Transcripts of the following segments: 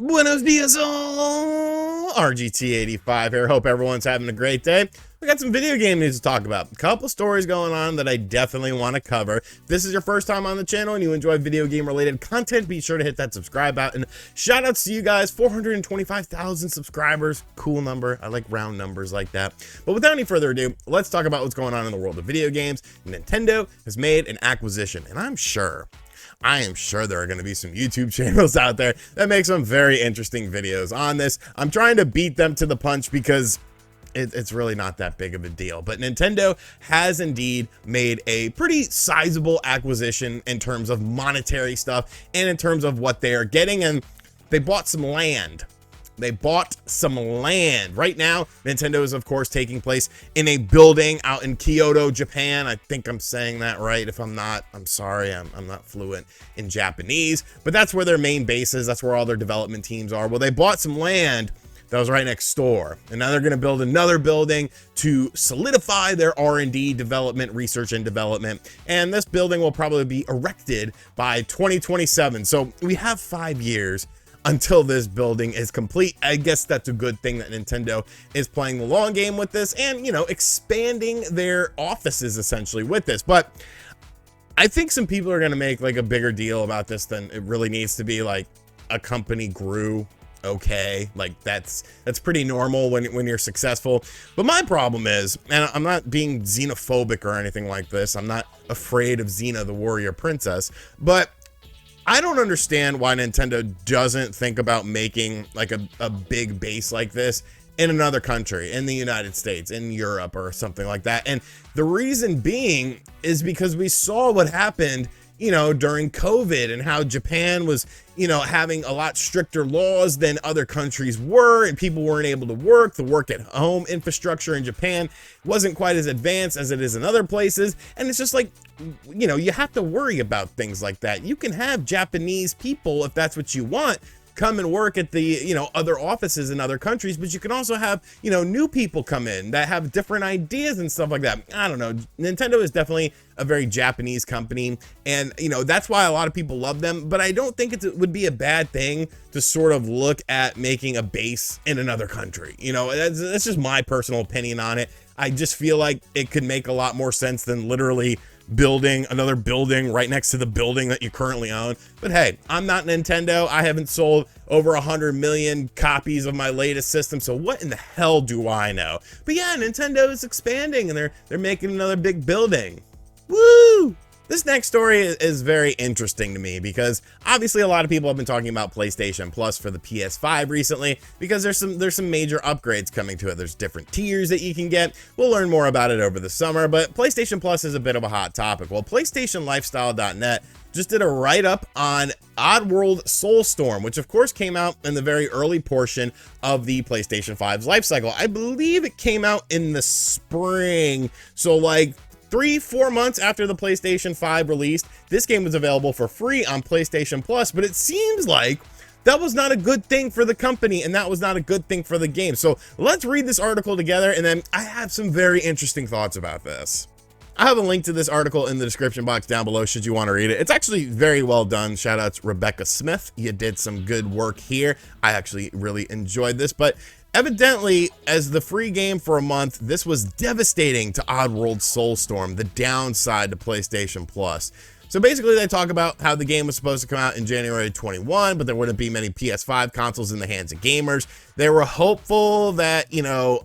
Buenos dias all! RGT85 here. Hope everyone's having a great day. We got some video game news to talk about. A couple stories going on that I definitely want to cover. If this is your first time on the channel and you enjoy video game related content, be sure to hit that subscribe button. Shout outs to you guys, 425,000 subscribers. Cool number. I like round numbers like that. But without any further ado, let's talk about what's going on in the world of video games. Nintendo has made an acquisition, and I am sure there are going to be some YouTube channels out there that make some very interesting videos on this. I'm trying to beat them to the punch because it's really not that big of a deal. But Nintendo has indeed made a pretty sizable acquisition in terms of monetary stuff and in terms of what they are getting. And they bought some land. Right now, Nintendo is, of course, taking place in a building out in Kyoto, Japan. I think I'm saying that right. If I'm not, I'm sorry. I'm not fluent in Japanese. But that's where their main base is. That's where all their development teams are. Well, they bought some land that was right next door. And now they're going to build another building to solidify their R&D development, research and development. And this building will probably be erected by 2027. So we have 5 years until this building is complete. I guess that's a good thing that Nintendo is playing the long game with this and, you know, expanding their offices essentially with this. But I think some people are going to make like a bigger deal about this than it really needs to be. Like, a company grew. Okay, like that's pretty normal when you're successful. But my problem is, and I'm not being xenophobic or anything like this, I'm not afraid of Xena the warrior princess, but I don't understand why Nintendo doesn't think about making like a big base like this in another country, in the United States, in Europe or something like that. And the reason being is because we saw what happened, you know, during COVID and how Japan was, you know, having a lot stricter laws than other countries were, and people weren't able to work. The work at home infrastructure in Japan wasn't quite as advanced as it is in other places. And it's just like, you know, you have to worry about things like that. You can have Japanese people, if that's what you want, come and work at the, you know, other offices in other countries, but you can also have, you know, new people come in that have different ideas and stuff like that. I don't know. Nintendo is definitely a very Japanese company, and, you know, that's why a lot of people love them, but I don't think it would be a bad thing to sort of look at making a base in another country. You know, that's just my personal opinion on it. I just feel like it could make a lot more sense than literally building another building right next to the building that you currently own. But hey, I'm not Nintendo. I haven't sold over 100 million copies of my latest system, so what in the hell do I know? But yeah, Nintendo is expanding and they're making another big building. Woo! This next story is very interesting to me because obviously a lot of people have been talking about PlayStation Plus for the PS5 recently because there's some major upgrades coming to it. There's different tiers that you can get. We'll learn more about it over the summer, but PlayStation Plus is a bit of a hot topic. Well, PlayStationLifestyle.net just did a write-up on Oddworld Soulstorm, which of course came out in the very early portion of the PlayStation 5's life cycle. I believe it came out in the spring, so like 3-4 months after the PlayStation 5 released. This game was available for free on PlayStation Plus, but it seems like that was not a good thing for the company, and that was not a good thing for the game. So let's read this article together, and then I have some very interesting thoughts about this. I have a link to this article in the description box down below should you want to read it. It's actually very well done. Shout out to Rebecca Smith. You did some good work here. I actually really enjoyed this, but evidently, as the free game for a month, this was devastating to Oddworld Soulstorm, the downside to PlayStation Plus. So basically, they talk about how the game was supposed to come out in January 21, but there wouldn't be many PS5 consoles in the hands of gamers. They were hopeful that, you know,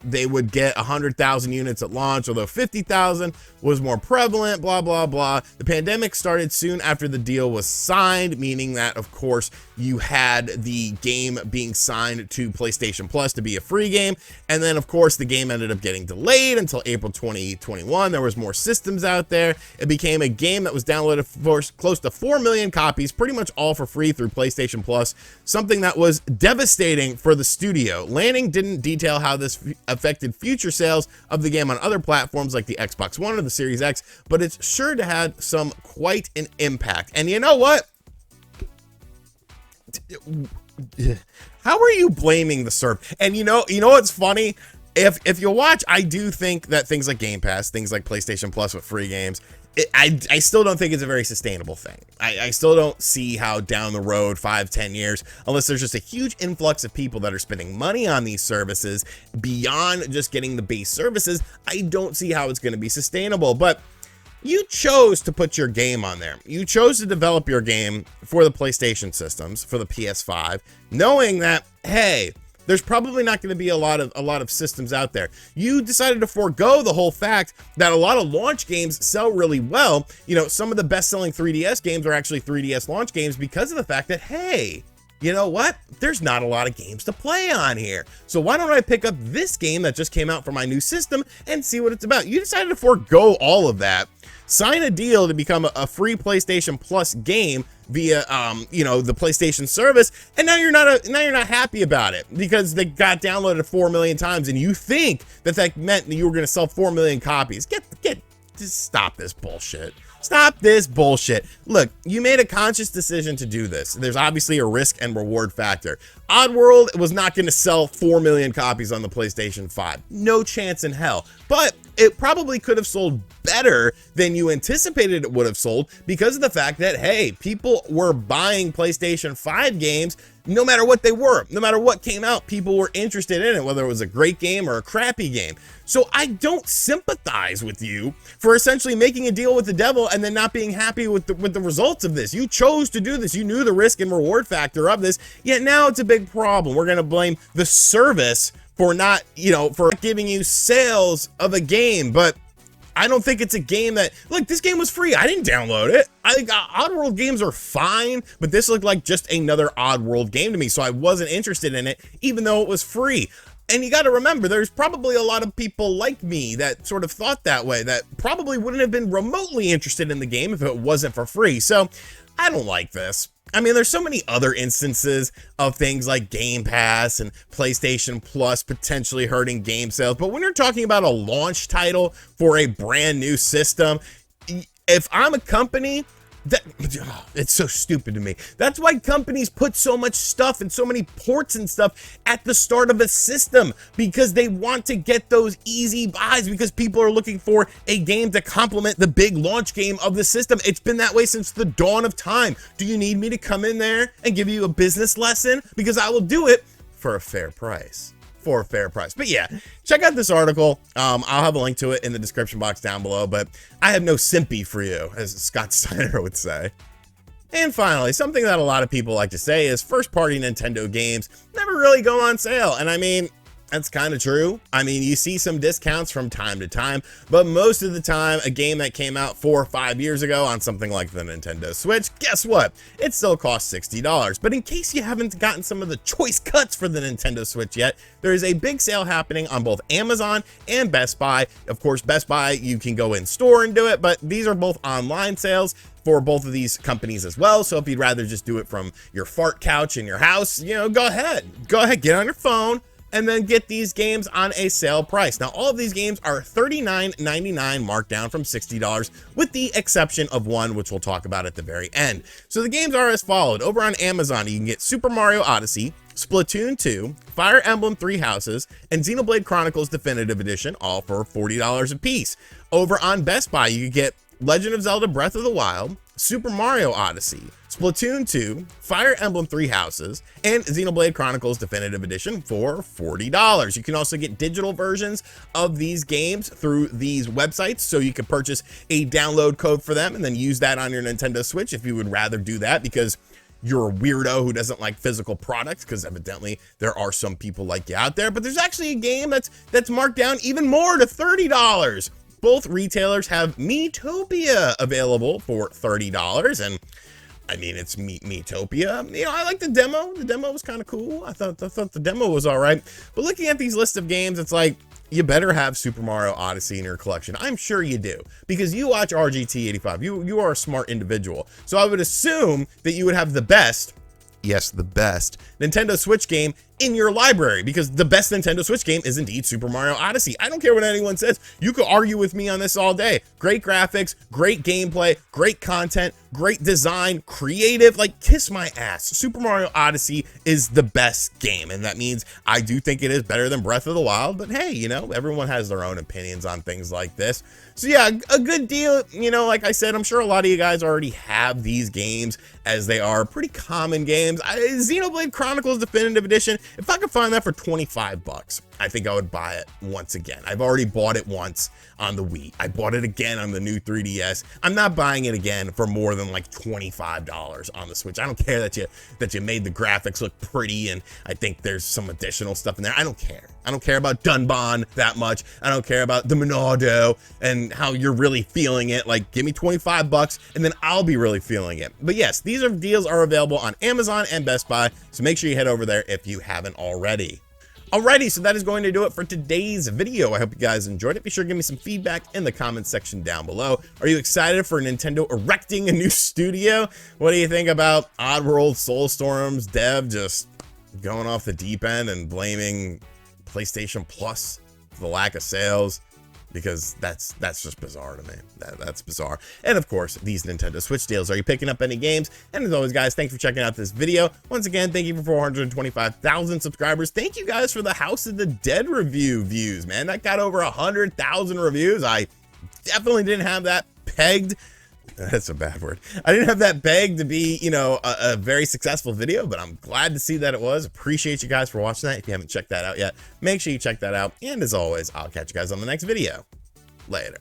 they would get 100,000 units at launch, although 50,000 was more prevalent, blah, blah, blah. The pandemic started soon after the deal was signed, meaning that, of course, you had the game being signed to PlayStation Plus to be a free game. And then, of course, the game ended up getting delayed until April 2021. There was more systems out there. It became a game that was downloaded for close to 4 million copies, pretty much all for free through PlayStation Plus, something that was devastating for the studio. Lanning didn't detail how this affected future sales of the game on other platforms like the Xbox One or the Series X, but it's sure to have some quite an impact. And you know what? How are you blaming the server? And you know what's funny? If you watch, I do think that things like Game Pass, things like PlayStation Plus with free games, I still don't think it's a very sustainable thing. I still don't see how down the road 5-10 years, unless there's just a huge influx of people that are spending money on these services beyond just getting the base services, I don't see how it's going to be sustainable. But you chose to put your game on there. You chose to develop your game for the PlayStation systems, for the PS5, knowing that, hey, there's probably not going to be a lot of systems out there. You decided to forego the whole fact that a lot of launch games sell really well. You know, some of the best-selling 3DS games are actually 3DS launch games because of the fact that, hey, you know what? There's not a lot of games to play on here. So why don't I pick up this game that just came out for my new system and see what it's about? You decided to forego all of that, sign a deal to become a free PlayStation Plus game via you know, the PlayStation service, and now you're not happy about it because they got downloaded 4 million times, and you think that meant that you were going to sell 4 million copies. Just stop this bullshit. Stop this bullshit. Look, you made a conscious decision to do this. There's obviously a risk and reward factor. Oddworld was not going to sell 4 million copies on the PlayStation 5. No chance in hell. But it probably could have sold better than you anticipated it would have sold because of the fact that, hey, people were buying PlayStation 5 games no matter what they were. No matter what came out, people were interested in it, whether it was a great game or a crappy game. So I don't sympathize with you for essentially making a deal with the devil and then not being happy with the results of this. You chose to do this. You knew the risk and reward factor of this, yet now it's a big problem. We're going to blame the service for not, you know, for giving you sales of a game. But I don't think it's a game that, look, this game was free. I didn't download it. I think Oddworld games are fine, but this looked like just another Oddworld game to me, so I wasn't interested in it, even though it was free. And you got to remember, there's probably a lot of people like me that sort of thought that way, that probably wouldn't have been remotely interested in the game if it wasn't for free. So I don't like this. I mean, there's so many other instances of things like Game Pass and PlayStation Plus potentially hurting game sales. But when you're talking about a launch title for a brand new system, if I'm a company, it's so stupid to me. That's why companies put so much stuff and so many ports and stuff at the start of a system, because they want to get those easy buys, because people are looking for a game to complement the big launch game of the system. It's been that way since the dawn of time. Do you need me to come in there and give you a business lesson? Because I will do it for a fair price. But yeah, check out this article. I'll have a link to it in the description box down below, but I have no sympathy for you, as Scott Steiner would say. And finally, something that a lot of people like to say is first-party Nintendo games never really go on sale. And I mean, that's kind of true. I mean, you see some discounts from time to time, but most of the time, a game that came out 4 or 5 years ago on something like the Nintendo Switch, guess what? It still costs $60. But in case you haven't gotten some of the choice cuts for the Nintendo Switch yet, there is a big sale happening on both Amazon and Best Buy. Of course, Best Buy, you can go in store and do it, but these are both online sales for both of these companies as well. So if you'd rather just do it from your fart couch in your house, you know, go ahead, get on your phone and then get these games on a sale price. Now, all of these games are $39.99 marked down from $60, with the exception of one, which we'll talk about at the very end. So the games are as followed. Over on Amazon, you can get Super Mario Odyssey, Splatoon 2, Fire Emblem Three Houses, and Xenoblade Chronicles Definitive Edition, all for $40 a piece. Over on Best Buy, you can get Legend of Zelda Breath of the Wild, Super Mario Odyssey, Splatoon 2, Fire Emblem Three Houses, and Xenoblade Chronicles Definitive Edition for $40. You can also get digital versions of these games through these websites, so you can purchase a download code for them and then use that on your Nintendo Switch if you would rather do that, because you're a weirdo who doesn't like physical products, because evidently there are some people like you out there. But there's actually a game that's marked down even more to $30. Both retailers have Miitopia available for $30, and I mean, it's Miitopia. You know, I like the demo. The demo was kind of cool. I thought the demo was all right. But looking at these list of games, it's like, you better have Super Mario Odyssey in your collection. I'm sure you do, because you watch RGT85. You are a smart individual. So I would assume that you would have the best, yes, the best Nintendo Switch game in your library, because the best Nintendo Switch game is indeed Super Mario Odyssey. I don't care what anyone says. You could argue with me on this all day. Great graphics, great gameplay, great content, great design, creative, like kiss my ass. Super Mario Odyssey is the best game, and that means I do think it is better than Breath of the Wild, but hey, you know, everyone has their own opinions on things like this. So yeah, a good deal. You know, like I said, I'm sure a lot of you guys already have these games, as they are pretty common games. Xenoblade Chronicles Definitive Edition, if I could find that for 25 bucks, I think I would buy it once again. I've already bought it once on the Wii. I bought it again on the new 3DS. I'm not buying it again for more than like $25 on the Switch. I don't care that you made the graphics look pretty, and I think there's some additional stuff in there. I don't care. I don't care about Dunban that much. I don't care about the Monado and how you're really feeling it. Like, give me 25 bucks and then I'll be really feeling it. But yes, these deals are available on Amazon and Best Buy, so make sure you head over there if you haven't already. Alrighty, so that is going to do it for today's video. I hope you guys enjoyed it. Be sure to give me some feedback in the comments section down below. Are you excited for Nintendo erecting a new studio? What do you think about Oddworld Soulstorm's dev just going off the deep end and blaming PlayStation Plus for the lack of sales? Because that's just bizarre to me. That's bizarre. And of course, these Nintendo Switch deals. Are you picking up any games? And as always, guys, thanks for checking out this video. Once again, thank you for 425,000 subscribers. Thank you guys for the House of the Dead review views, man. That got over 100,000 reviews. I definitely didn't have that pegged. That's a bad word. I didn't have that pegged to be, you know, a very successful video, but I'm glad to see that it was. Appreciate you guys for watching that. If you haven't checked that out yet, make sure you check that out. And as always, I'll catch you guys on the next video. Later.